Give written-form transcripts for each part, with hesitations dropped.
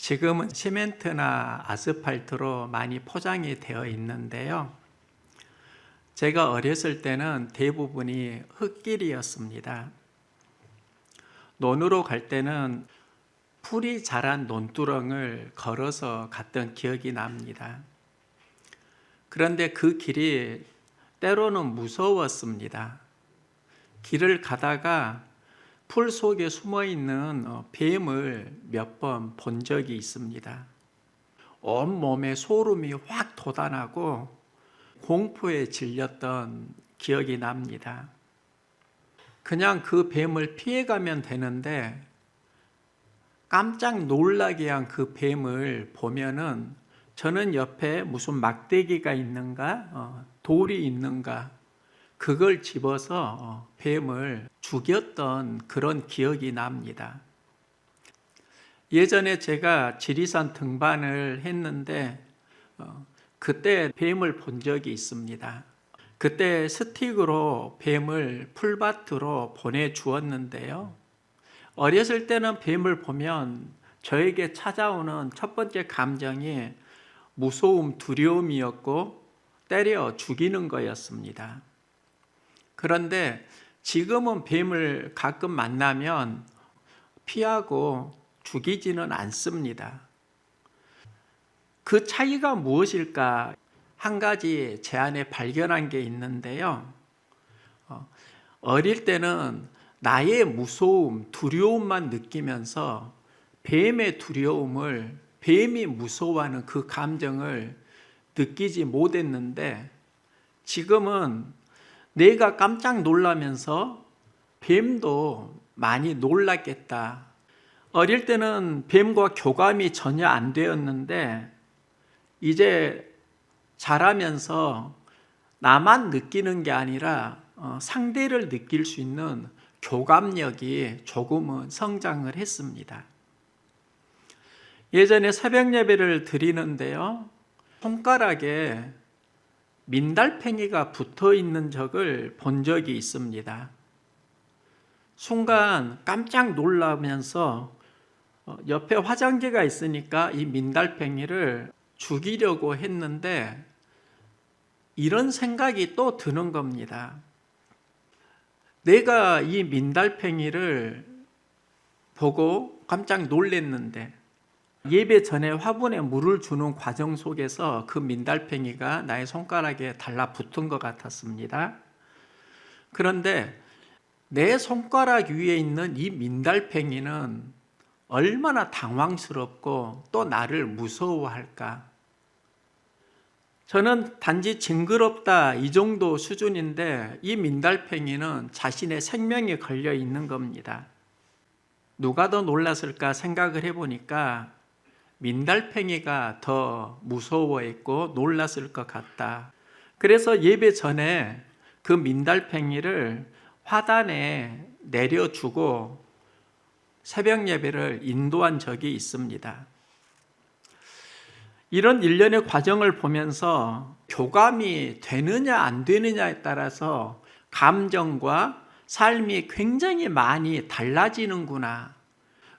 지금은 시멘트나 아스팔트로 많이 포장이 되어 있는데요. 제가 어렸을 때는 대부분이 흙길이었습니다. 논으로 갈 때는 풀이 자란 논두렁을 걸어서 갔던 기억이 납니다. 그런데 그 길이 때로는 무서웠습니다. 길을 가다가 풀 속에 숨어 있는 뱀을 몇 번 본 적이 있습니다. 온몸에 소름이 확 돋아나고 공포에 질렸던 기억이 납니다. 그냥 그 뱀을 피해가면 되는데 깜짝 놀라게 한 그 뱀을 보면은 저는 옆에 무슨 막대기가 있는가, 돌이 있는가, 그걸 집어서 뱀을 죽였던 그런 기억이 납니다. 예전에 제가 지리산 등반을 했는데 그때 뱀을 본 적이 있습니다. 그때 스틱으로 뱀을 풀밭으로 보내주었는데요. 어렸을 때는 뱀을 보면 저에게 찾아오는 첫 번째 감정이 무서움, 두려움이었고 때려 죽이는 거였습니다. 그런데 지금은 뱀을 가끔 만나면 피하고 죽이지는 않습니다. 그 차이가 무엇일까? 한 가지 제 안에 발견한 게 있는데요. 어릴 때는 나의 무서움, 두려움만 느끼면서 뱀의 두려움을, 뱀이 무서워하는 그 감정을 느끼지 못했는데 지금은 내가 깜짝 놀라면서 뱀도 많이 놀랐겠다. 어릴 때는 뱀과 교감이 전혀 안 되었는데 이제 자라면서 나만 느끼는 게 아니라 상대를 느낄 수 있는 교감력이 조금은 성장을 했습니다. 예전에 새벽 예배를 드리는데요. 손가락에 민달팽이가 붙어 있는 적을 본 적이 있습니다. 순간 깜짝 놀라면서 옆에 화장지가 있으니까 이 민달팽이를 죽이려고 했는데 이런 생각이 또 드는 겁니다. 내가 이 민달팽이를 보고 깜짝 놀랐는데 예배 전에 화분에 물을 주는 과정 속에서 그 민달팽이가 나의 손가락에 달라붙은 것 같았습니다. 그런데 내 손가락 위에 있는 이 민달팽이는 얼마나 당황스럽고 또 나를 무서워할까? 저는 단지 징그럽다 이 정도 수준인데 이 민달팽이는 자신의 생명이 걸려 있는 겁니다. 누가 더 놀랐을까 생각을 해보니까 민달팽이가 더 무서워했고 놀랐을 것 같다. 그래서 예배 전에 그 민달팽이를 화단에 내려주고 새벽 예배를 인도한 적이 있습니다. 이런 일련의 과정을 보면서 교감이 되느냐 안 되느냐에 따라서 감정과 삶이 굉장히 많이 달라지는구나.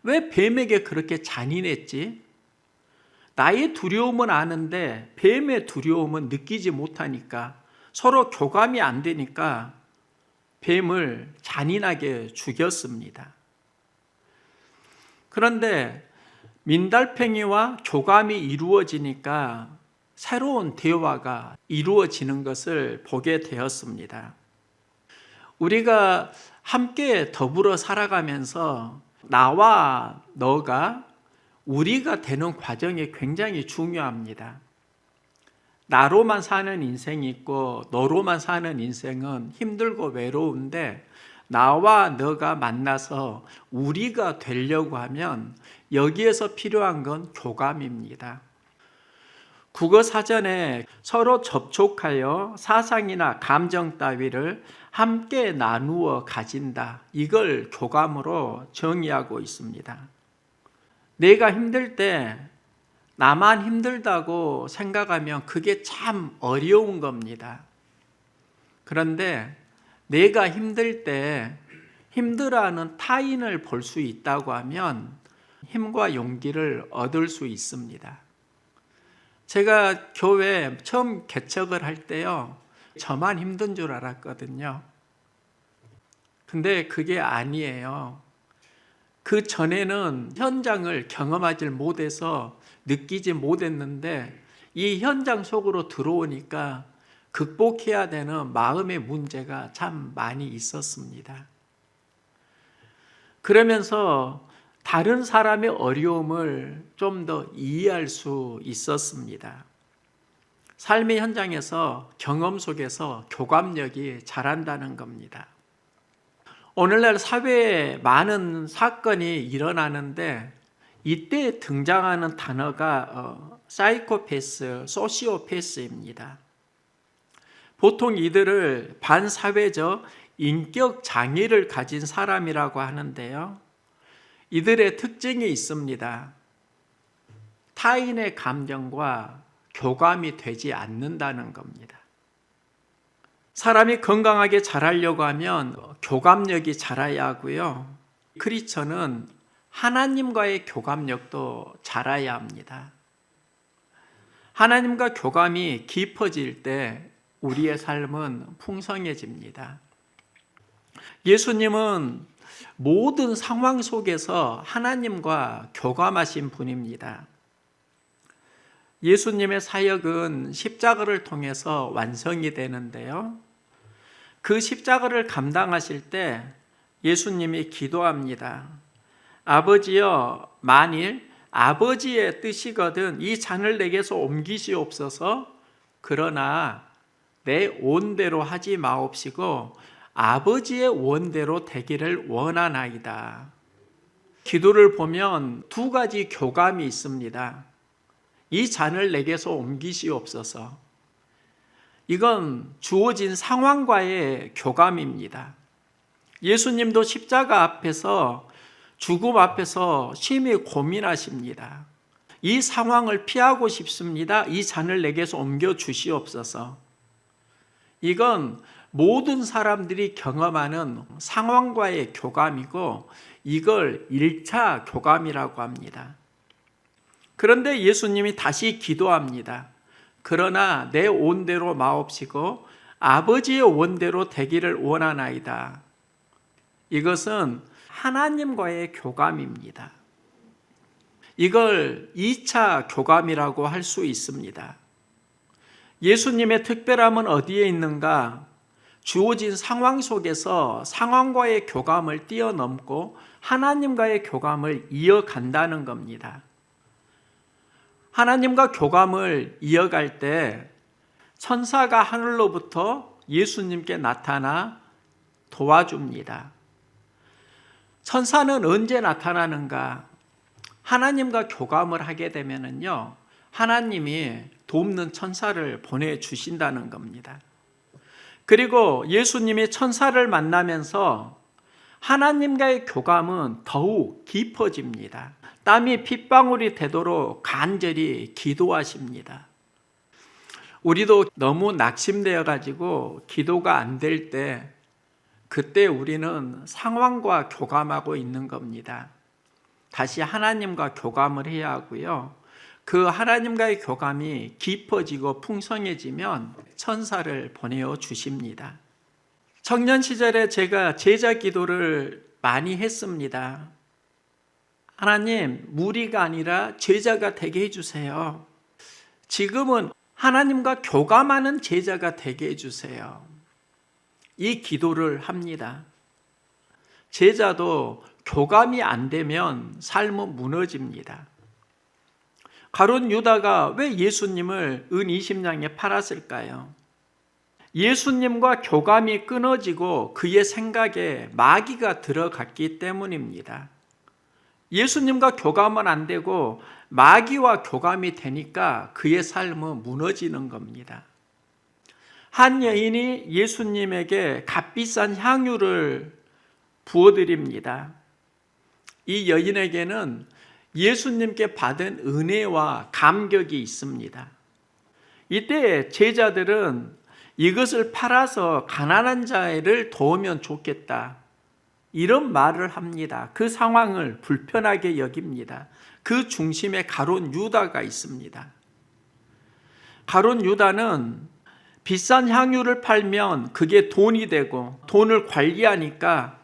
왜 뱀에게 그렇게 잔인했지? 나의 두려움은 아는데 뱀의 두려움은 느끼지 못하니까 서로 교감이 안 되니까 뱀을 잔인하게 죽였습니다. 그런데 민달팽이와 교감이 이루어지니까 새로운 대화가 이루어지는 것을 보게 되었습니다. 우리가 함께 더불어 살아가면서 나와 너가 우리가 되는 과정이 굉장히 중요합니다. 나로만 사는 인생이 있고 너로만 사는 인생은 힘들고 외로운데 나와 너가 만나서 우리가 되려고 하면 여기에서 필요한 건 교감입니다. 국어 사전에 서로 접촉하여 사상이나 감정 따위를 함께 나누어 가진다. 이걸 교감으로 정의하고 있습니다. 내가 힘들 때 나만 힘들다고 생각하면 그게 참 어려운 겁니다. 그런데 내가 힘들 때 힘들어하는 타인을 볼 수 있다고 하면 힘과 용기를 얻을 수 있습니다. 제가 교회 처음 개척을 할 때요, 저만 힘든 줄 알았거든요. 근데 그게 아니에요. 그 전에는 현장을 경험하지 못해서 느끼지 못했는데 이 현장 속으로 들어오니까 극복해야 되는 마음의 문제가 참 많이 있었습니다. 그러면서 다른 사람의 어려움을 좀 더 이해할 수 있었습니다. 삶의 현장에서 경험 속에서 교감력이 자란다는 겁니다. 오늘날 사회에 많은 사건이 일어나는데 이때 등장하는 단어가 사이코패스, 소시오패스입니다. 보통 이들을 반사회적 인격 장애를 가진 사람이라고 하는데요. 이들의 특징이 있습니다. 타인의 감정과 교감이 되지 않는다는 겁니다. 사람이 건강하게 자라려고 하면 교감력이 자라야 하고요. 크리스천은 하나님과의 교감력도 자라야 합니다. 하나님과 교감이 깊어질 때 우리의 삶은 풍성해집니다. 예수님은 모든 상황 속에서 하나님과 교감하신 분입니다. 예수님의 사역은 십자가를 통해서 완성이 되는데요. 그 십자가를 감당하실 때 예수님이 기도합니다. 아버지여, 만일 아버지의 뜻이거든 이 잔을 내게서 옮기시옵소서. 그러나 내 원대로 하지 마옵시고 아버지의 원대로 되기를 원하나이다. 기도를 보면 두 가지 교감이 있습니다. 이 잔을 내게서 옮기시옵소서. 이건 주어진 상황과의 교감입니다. 예수님도 십자가 앞에서 죽음 앞에서 심히 고민하십니다. 이 상황을 피하고 싶습니다. 이 잔을 내게서 옮겨 주시옵소서. 이건 모든 사람들이 경험하는 상황과의 교감이고 이걸 1차 교감이라고 합니다. 그런데 예수님이 다시 기도합니다. 그러나 내 원대로 마옵시고 아버지의 원대로 되기를 원하나이다. 이것은 하나님과의 교감입니다. 이걸 2차 교감이라고 할 수 있습니다. 예수님의 특별함은 어디에 있는가? 주어진 상황 속에서 상황과의 교감을 뛰어넘고 하나님과의 교감을 이어간다는 겁니다. 하나님과 교감을 이어갈 때 천사가 하늘로부터 예수님께 나타나 도와줍니다. 천사는 언제 나타나는가? 하나님과 교감을 하게 되면은요, 하나님이 돕는 천사를 보내주신다는 겁니다. 그리고 예수님이 천사를 만나면서 하나님과의 교감은 더욱 깊어집니다. 땀이 핏방울이 되도록 간절히 기도하십니다. 우리도 너무 낙심되어 가지고 기도가 안 될 때 그때 우리는 상황과 교감하고 있는 겁니다. 다시 하나님과 교감을 해야 하고요. 그 하나님과의 교감이 깊어지고 풍성해지면 천사를 보내어 주십니다. 청년 시절에 제가 제자 기도를 많이 했습니다. 하나님, 무리가 아니라 제자가 되게 해주세요. 지금은 하나님과 교감하는 제자가 되게 해주세요. 이 기도를 합니다. 제자도 교감이 안 되면 삶은 무너집니다. 가룟 유다가 왜 예수님을 은 20냥에 팔았을까요? 예수님과 교감이 끊어지고 그의 생각에 마귀가 들어갔기 때문입니다. 예수님과 교감은 안 되고 마귀와 교감이 되니까 그의 삶은 무너지는 겁니다. 한 여인이 예수님에게 값비싼 향유를 부어드립니다. 이 여인에게는 예수님께 받은 은혜와 감격이 있습니다. 이때 제자들은 이것을 팔아서 가난한 자를 도우면 좋겠다. 이런 말을 합니다. 그 상황을 불편하게 여깁니다. 그 중심에 가룟 유다가 있습니다. 가룟 유다는 비싼 향유를 팔면 그게 돈이 되고 돈을 관리하니까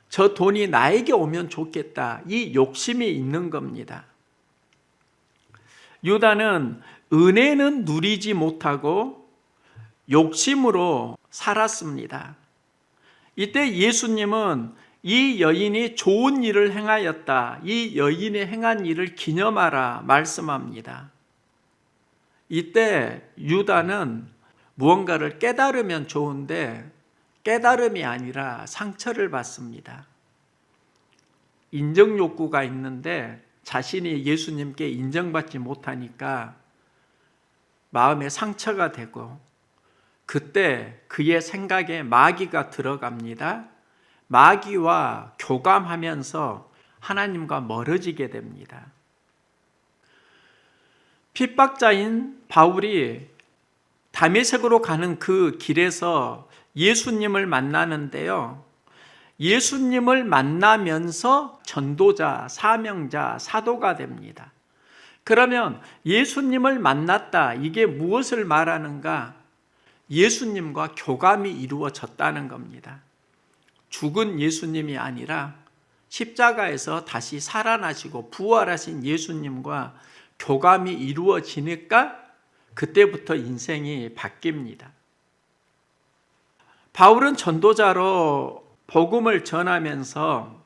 저 돈이 나에게 오면 좋겠다. 이 욕심이 있는 겁니다. 유다는 은혜는 누리지 못하고 욕심으로 살았습니다. 이때 예수님은 이 여인이 좋은 일을 행하였다. 이 여인이 행한 일을 기념하라 말씀합니다. 이때 유다는 무언가를 깨달으면 좋은데 깨달음이 아니라 상처를 받습니다. 인정 욕구가 있는데 자신이 예수님께 인정받지 못하니까 마음에 상처가 되고 그때 그의 생각에 마귀가 들어갑니다. 마귀와 교감하면서 하나님과 멀어지게 됩니다. 핍박자인 바울이 다메섹으로 가는 그 길에서 예수님을 만나는데요. 예수님을 만나면서 전도자, 사명자, 사도가 됩니다. 그러면 예수님을 만났다. 이게 무엇을 말하는가? 예수님과 교감이 이루어졌다는 겁니다. 죽은 예수님이 아니라 십자가에서 다시 살아나시고 부활하신 예수님과 교감이 이루어지니까 그때부터 인생이 바뀝니다. 바울은 전도자로 복음을 전하면서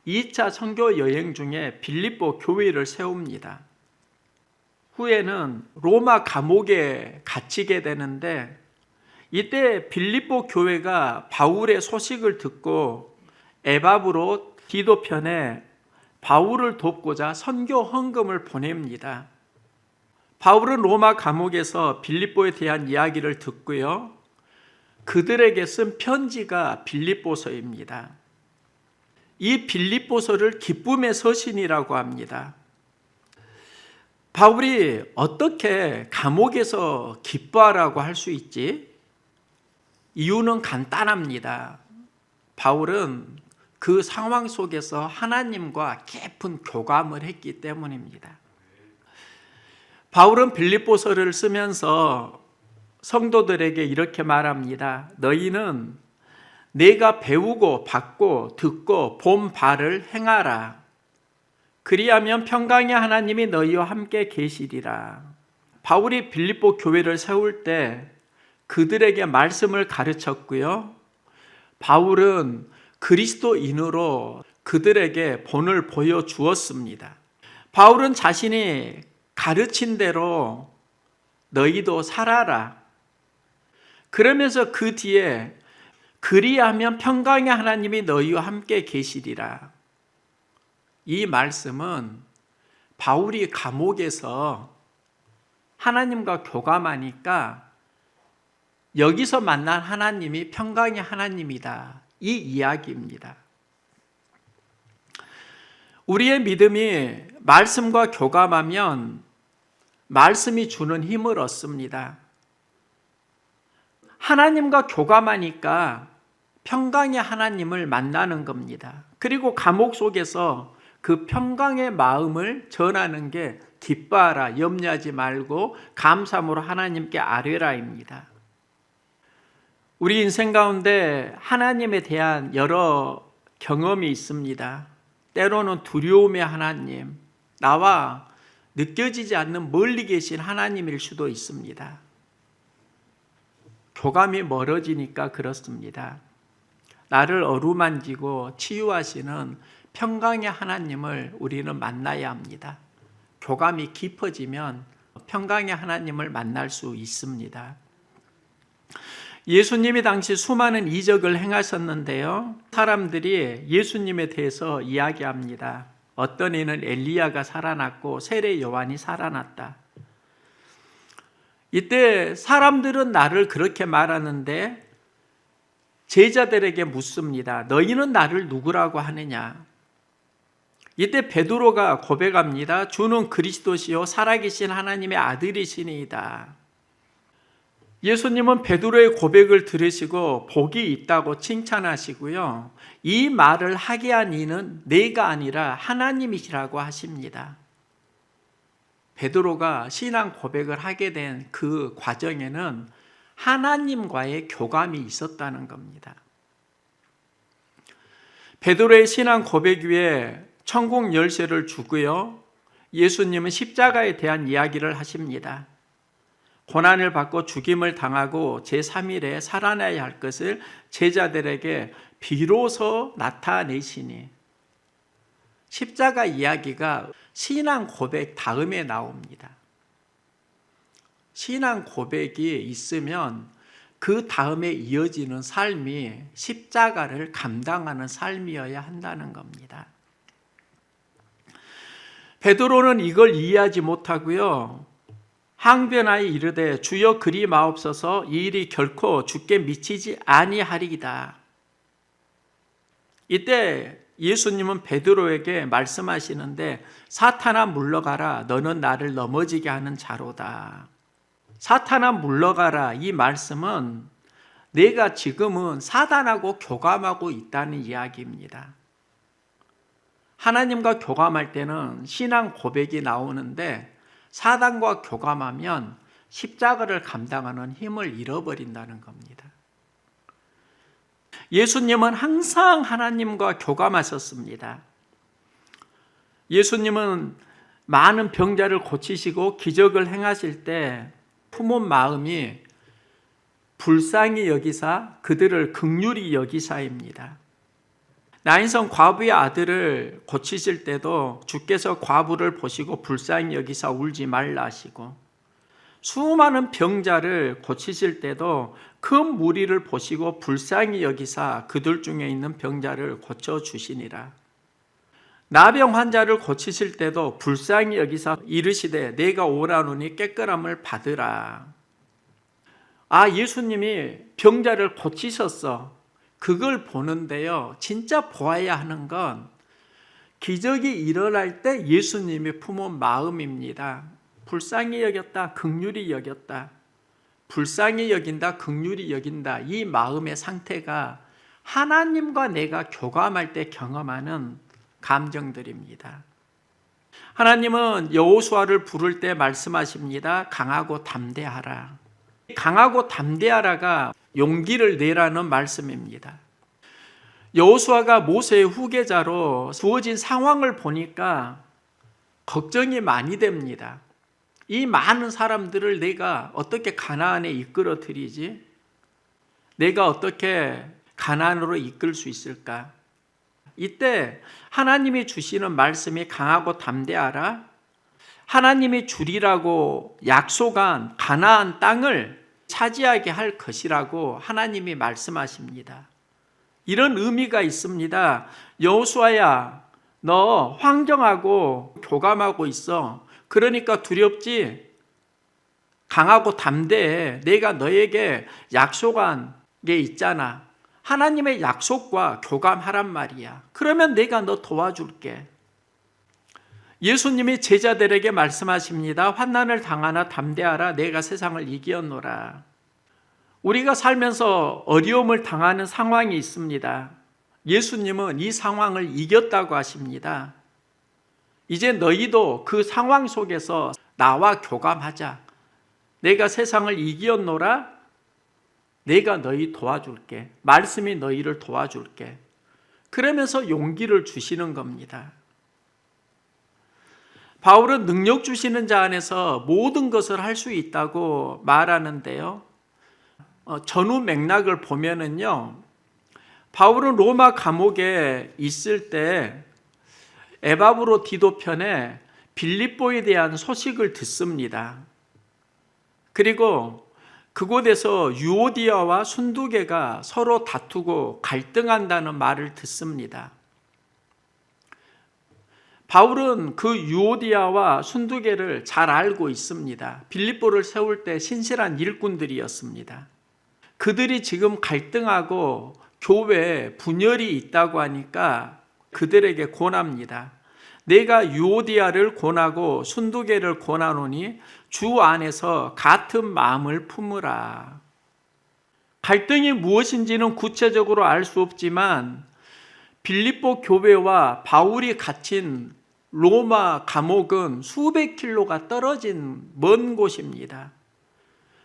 2차 선교 여행 중에 빌립보 교회를 세웁니다. 후에는 로마 감옥에 갇히게 되는데 이때 빌립보 교회가 바울의 소식을 듣고 에바브로 디도편에 바울을 돕고자 선교 헌금을 보냅니다. 바울은 로마 감옥에서 빌립보에 대한 이야기를 듣고요. 그들에게 쓴 편지가 빌립보서입니다. 이 빌립보서를 기쁨의 서신이라고 합니다. 바울이 어떻게 감옥에서 기뻐하라고 할 수 있지? 이유는 간단합니다. 바울은 그 상황 속에서 하나님과 깊은 교감을 했기 때문입니다. 바울은 빌립보서를 쓰면서 성도들에게 이렇게 말합니다. 너희는 내가 배우고 받고 듣고 본 바를 행하라. 그리하면 평강의 하나님이 너희와 함께 계시리라. 바울이 빌립보 교회를 세울 때 그들에게 말씀을 가르쳤고요. 바울은 그리스도인으로 그들에게 본을 보여주었습니다. 바울은 자신이 가르친 대로 너희도 살아라. 그러면서 그 뒤에 그리하면 평강의 하나님이 너희와 함께 계시리라. 이 말씀은 바울이 감옥에서 하나님과 교감하니까 여기서 만난 하나님이 평강의 하나님이다. 이 이야기입니다. 우리의 믿음이 말씀과 교감하면 말씀이 주는 힘을 얻습니다. 하나님과 교감하니까 평강의 하나님을 만나는 겁니다. 그리고 감옥 속에서 그 평강의 마음을 전하는 게 기뻐하라, 염려하지 말고 감사함으로 하나님께 아뢰라입니다. 우리 인생 가운데 하나님에 대한 여러 경험이 있습니다. 때로는 두려움의 하나님, 나와 느껴지지 않는 멀리 계신 하나님일 수도 있습니다. 교감이 멀어지니까 그렇습니다. 나를 어루만지고 치유하시는 평강의 하나님을 우리는 만나야 합니다. 교감이 깊어지면 평강의 하나님을 만날 수 있습니다. 예수님이 당시 수많은 이적을 행하셨는데요. 사람들이 예수님에 대해서 이야기합니다. 어떤 이는 엘리야가 살아났고 세례 요한이 살아났다. 이때 사람들은 나를 그렇게 말하는데 제자들에게 묻습니다. 너희는 나를 누구라고 하느냐? 이때 베드로가 고백합니다. 주는 그리스도시요 살아계신 하나님의 아들이시니이다. 예수님은 베드로의 고백을 들으시고 복이 있다고 칭찬하시고요. 이 말을 하게 한 이는 내가 아니라 하나님이시라고 하십니다. 베드로가 신앙 고백을 하게 된 그 과정에는 하나님과의 교감이 있었다는 겁니다. 베드로의 신앙 고백 위에 천국 열쇠를 주고요. 예수님은 십자가에 대한 이야기를 하십니다. 고난을 받고 죽임을 당하고 제3일에 살아나야 할 것을 제자들에게 비로소 나타내시니, 십자가 이야기가 신앙 고백 다음에 나옵니다. 신앙 고백이 있으면 그 다음에 이어지는 삶이 십자가를 감당하는 삶이어야 한다는 겁니다. 베드로는 이걸 이해하지 못하고요. 항변하여 이르되 주여 그리 마옵소서, 이 일이 결코 주께 미치지 아니하리이다. 이때 예수님은 베드로에게 말씀하시는데, 사탄아 물러가라, 너는 나를 넘어지게 하는 자로다. 사탄아 물러가라, 이 말씀은 내가 지금은 사단하고 교감하고 있다는 이야기입니다. 하나님과 교감할 때는 신앙 고백이 나오는데, 사단과 교감하면 십자가를 감당하는 힘을 잃어버린다는 겁니다. 예수님은 항상 하나님과 교감하셨습니다. 예수님은 많은 병자를 고치시고 기적을 행하실 때 품은 마음이 불쌍히 여기사 그들을 긍휼히 여기사입니다. 나인성 과부의 아들을 고치실 때도 주께서 과부를 보시고 불쌍히 여기사 울지 말라 하시고, 수많은 병자를 고치실 때도 큰 무리를 보시고 불쌍히 여기사 그들 중에 있는 병자를 고쳐주시니라. 나병 환자를 고치실 때도 불쌍히 여기사 이르시되 내가 오라노니 깨끗함을 받으라. 예수님이 병자를 고치셨어. 그걸 보는데요, 진짜 보아야 하는 건 기적이 일어날 때 예수님이 품은 마음입니다. 불쌍히 여겼다, 긍휼히 여겼다. 불쌍히 여긴다, 긍휼히 여긴다. 이 마음의 상태가 하나님과 내가 교감할 때 경험하는 감정들입니다. 하나님은 여호수아를 부를 때 말씀하십니다. 강하고 담대하라. 강하고 담대하라가 용기를 내라는 말씀입니다. 여호수아가 모세의 후계자로 주어진 상황을 보니까 걱정이 많이 됩니다. 이 많은 사람들을 내가 어떻게 가나안에 이끌어 드리지? 내가 어떻게 가나안으로 이끌 수 있을까? 이때 하나님이 주시는 말씀이 강하고 담대하라. 하나님이 주리라고 약속한 가나안 땅을 차지하게 할 것이라고 하나님이 말씀하십니다. 이런 의미가 있습니다. 여호수아야, 너 황정하고 교감하고 있어. 그러니까 두렵지? 강하고 담대해. 내가 너에게 약속한 게 있잖아. 하나님의 약속과 교감하란 말이야. 그러면 내가 너 도와줄게. 예수님이 제자들에게 말씀하십니다. 환난을 당하나 담대하라. 내가 세상을 이기었노라. 우리가 살면서 어려움을 당하는 상황이 있습니다. 예수님은 이 상황을 이겼다고 하십니다. 이제 너희도 그 상황 속에서 나와 교감하자. 내가 세상을 이기었노라. 내가 너희 도와줄게. 말씀이 너희를 도와줄게. 그러면서 용기를 주시는 겁니다. 바울은 능력 주시는 자 안에서 모든 것을 할 수 있다고 말하는데요. 전후 맥락을 보면은요, 바울은 로마 감옥에 있을 때 에바브로 디도편에 빌립보에 대한 소식을 듣습니다. 그리고 그곳에서 유오디아와 순두계가 서로 다투고 갈등한다는 말을 듣습니다. 바울은 그 유오디아와 순두계를 잘 알고 있습니다. 빌립보를 세울 때 신실한 일꾼들이었습니다. 그들이 지금 갈등하고 교회에 분열이 있다고 하니까 그들에게 권합니다. 내가 유오디아를 권하고 순두계를 권하노니 주 안에서 같은 마음을 품으라. 갈등이 무엇인지는 구체적으로 알 수 없지만 빌립보 교회와 바울이 갇힌 로마 감옥은 수백 킬로가 떨어진 먼 곳입니다.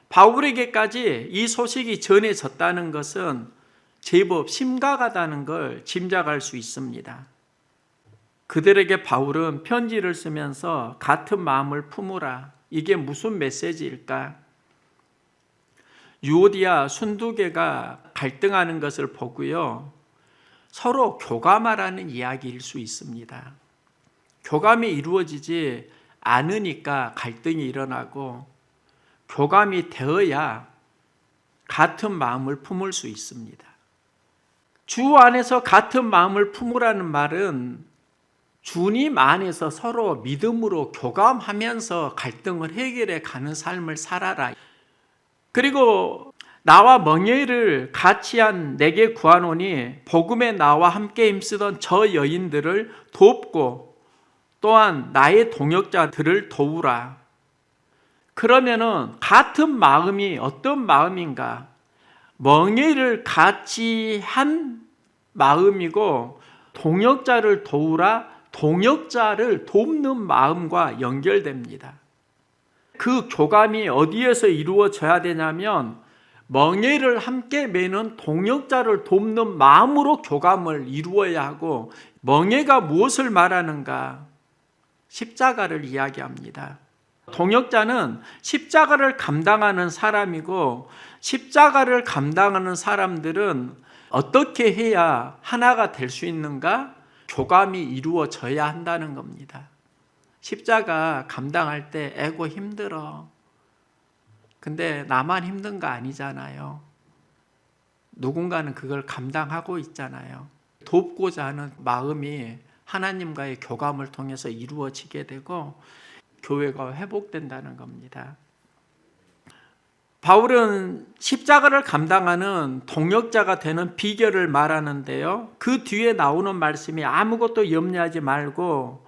바울에게까지 이 소식이 전해졌다는 것은 제법 심각하다는 걸 짐작할 수 있습니다. 그들에게 바울은 편지를 쓰면서 같은 마음을 품으라. 이게 무슨 메시지일까? 유오디아, 순두계가 갈등하는 것을 보고요, 서로 교감하라는 이야기일 수 있습니다. 교감이 이루어지지 않으니까 갈등이 일어나고, 교감이 되어야 같은 마음을 품을 수 있습니다. 주 안에서 같은 마음을 품으라는 말은 주님 안에서 서로 믿음으로 교감하면서 갈등을 해결해 가는 삶을 살아라. 그리고 나와 멍에를 같이 한 내게 구하노니 복음에 나와 함께 힘쓰던 저 여인들을 돕고 또한 나의 동역자들을 도우라. 그러면은 같은 마음이 어떤 마음인가? 멍에를 같이 한 마음이고, 동역자를 도우라, 동역자를 돕는 마음과 연결됩니다. 그 교감이 어디에서 이루어져야 되냐면 멍에를 함께 매는 동역자를 돕는 마음으로 교감을 이루어야 하고, 멍에가 무엇을 말하는가? 십자가를 이야기합니다. 동역자는 십자가를 감당하는 사람이고, 십자가를 감당하는 사람들은 어떻게 해야 하나가 될 수 있는가? 교감이 이루어져야 한다는 겁니다. 십자가 감당할 때 에고 힘들어. 근데 나만 힘든 거 아니잖아요. 누군가는 그걸 감당하고 있잖아요. 돕고자 하는 마음이 하나님과의 교감을 통해서 이루어지게 되고 교회가 회복된다는 겁니다. 바울은 십자가를 감당하는 동역자가 되는 비결을 말하는데요, 그 뒤에 나오는 말씀이 아무것도 염려하지 말고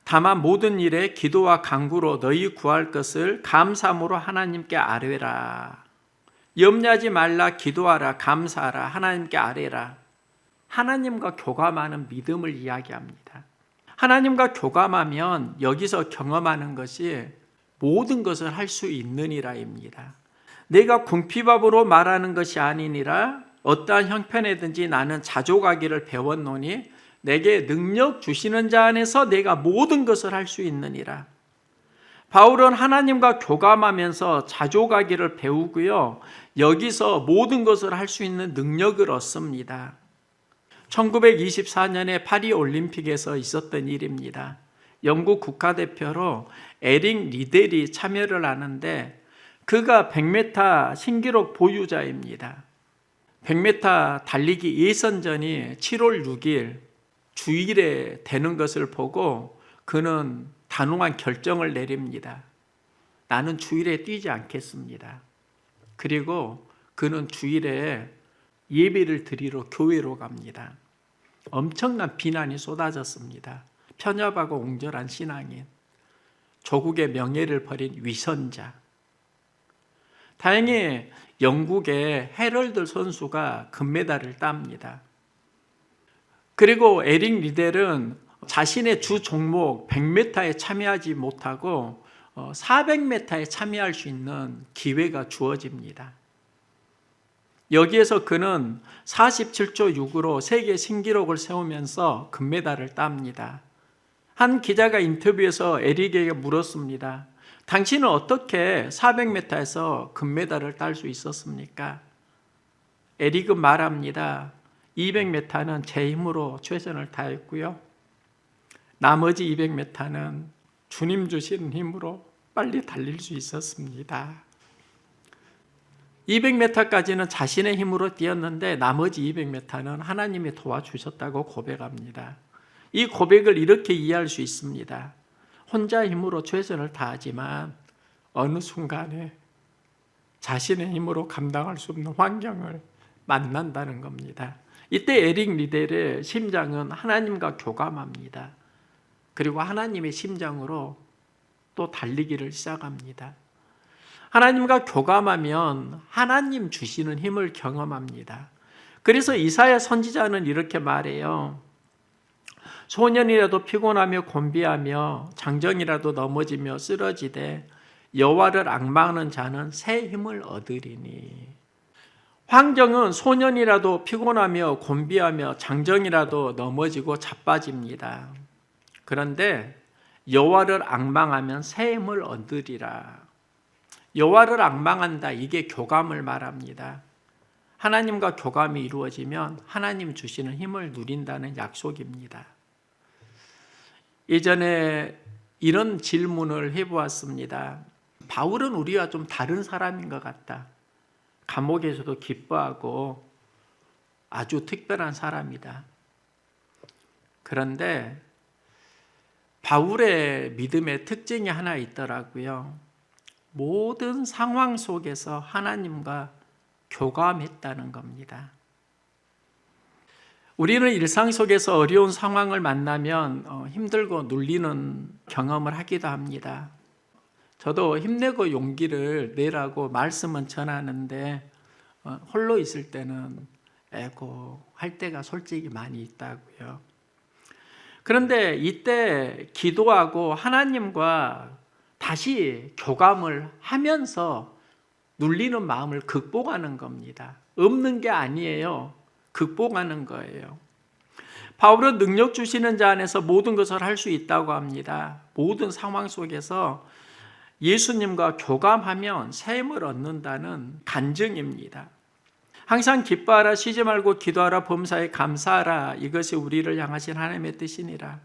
다만 모든 일에 기도와 간구로 너희 구할 것을 감사함으로 하나님께 아뢰라. 염려하지 말라, 기도하라, 감사하라, 하나님께 아뢰라. 하나님과 교감하는 믿음을 이야기합니다. 하나님과 교감하면 여기서 경험하는 것이 모든 것을 할 수 있느니라입니다. 내가 궁핍함으로 말하는 것이 아니니라. 어떠한 형편에든지 나는 자족하기를 배웠노니 내게 능력 주시는 자 안에서 내가 모든 것을 할 수 있느니라. 바울은 하나님과 교감하면서 자족하기를 배우고요, 여기서 모든 것을 할 수 있는 능력을 얻습니다. 1924년에 파리 올림픽에서 있었던 일입니다. 영국 국가대표로 에릭 리델이 참여를 하는데 그가 100m 신기록 보유자입니다. 100m 달리기 예선전이 7월 6일 주일에 되는 것을 보고 그는 단호한 결정을 내립니다. 나는 주일에 뛰지 않겠습니다. 그리고 그는 주일에 예배를 드리러 교회로 갑니다. 엄청난 비난이 쏟아졌습니다. 편협하고 옹졸한 신앙인, 조국의 명예를 버린 위선자. 다행히 영국의 헤럴드 선수가 금메달을 땁니다. 그리고 에릭 리델은 자신의 주 종목 100m에 참여하지 못하고 400m에 참여할 수 있는 기회가 주어집니다. 여기에서 그는 47초 6으로 세계 신기록을 세우면서 금메달을 땁니다. 한 기자가 인터뷰에서 에릭에게 물었습니다. 당신은 어떻게 400m에서 금메달을 딸 수 있었습니까? 에릭은 말합니다. 200m는 제 힘으로 최선을 다했고요. 나머지 200m는 주님 주신 힘으로 빨리 달릴 수 있었습니다. 200m까지는 자신의 힘으로 뛰었는데 나머지 200m는 하나님이 도와주셨다고 고백합니다. 이 고백을 이렇게 이해할 수 있습니다. 혼자 힘으로 최선을 다하지만 어느 순간에 자신의 힘으로 감당할 수 없는 환경을 만난다는 겁니다. 이때 에릭 리델의 심장은 하나님과 교감합니다. 그리고 하나님의 심정으로 또 달리기를 시작합니다. 하나님과 교감하면 하나님 주시는 힘을 경험합니다. 그래서 이사야 선지자는 이렇게 말해요. 소년이라도 피곤하며 곤비하며 장정이라도 넘어지며 쓰러지되 여호와를 앙망하는 자는 새 힘을 얻으리니. 황정은 소년이라도 피곤하며 곤비하며 장정이라도 넘어지고 자빠집니다. 그런데 여호와를 앙망하면 새 힘을 얻으리라. 여호와를 앙망한다, 이게 교감을 말합니다. 하나님과 교감이 이루어지면 하나님 주시는 힘을 누린다는 약속입니다. 예전에 이런 질문을 해보았습니다. 바울은 우리와 좀 다른 사람인 것 같다. 감옥에서도 기뻐하고 아주 특별한 사람이다. 그런데 바울의 믿음의 특징이 하나 있더라고요. 모든 상황 속에서 하나님과 교감했다는 겁니다. 우리는 일상 속에서 어려운 상황을 만나면 힘들고 눌리는 경험을 하기도 합니다. 저도 힘내고 용기를 내라고 말씀은 전하는데 홀로 있을 때는 에고 할 때가 솔직히 많이 있다고요. 그런데 이때 기도하고 하나님과 다시 교감을 하면서 눌리는 마음을 극복하는 겁니다. 없는 게 아니에요. 극복하는 거예요. 바울은 능력 주시는 자 안에서 모든 것을 할 수 있다고 합니다. 모든 상황 속에서 예수님과 교감하면 새 힘을 얻는다는 간증입니다. 항상 기뻐하라, 쉬지 말고 기도하라, 범사에 감사하라, 이것이 우리를 향하신 하나님의 뜻이니라.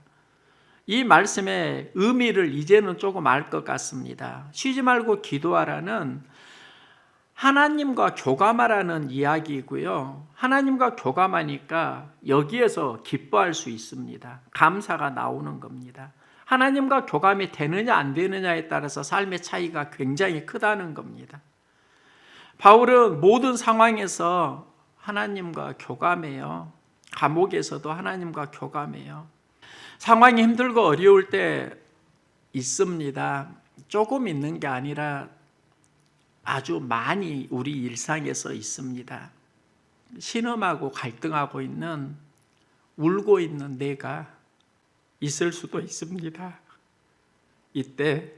이 말씀의 의미를 이제는 조금 알 것 같습니다. 쉬지 말고 기도하라는 하나님과 교감하라는 이야기이고요. 하나님과 교감하니까 여기에서 기뻐할 수 있습니다. 감사가 나오는 겁니다. 하나님과 교감이 되느냐 안 되느냐에 따라서 삶의 차이가 굉장히 크다는 겁니다. 바울은 모든 상황에서 하나님과 교감해요. 감옥에서도 하나님과 교감해요. 상황이 힘들고 어려울 때 있습니다. 조금 있는 게 아니라 아주 많이 우리 일상에서 있습니다. 신음하고 갈등하고 있는, 울고 있는 내가 있을 수도 있습니다. 이때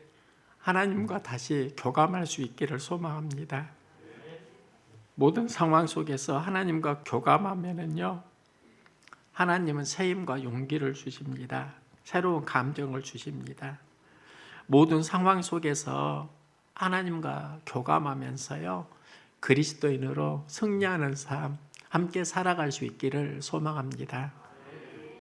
하나님과 다시 교감할 수 있기를 소망합니다. 모든 상황 속에서 하나님과 교감하면은요, 하나님은 새 힘과 용기를 주십니다. 새로운 감정을 주십니다. 모든 상황 속에서 하나님과 교감하면서요, 그리스도인으로 승리하는 삶 함께 살아갈 수 있기를 소망합니다.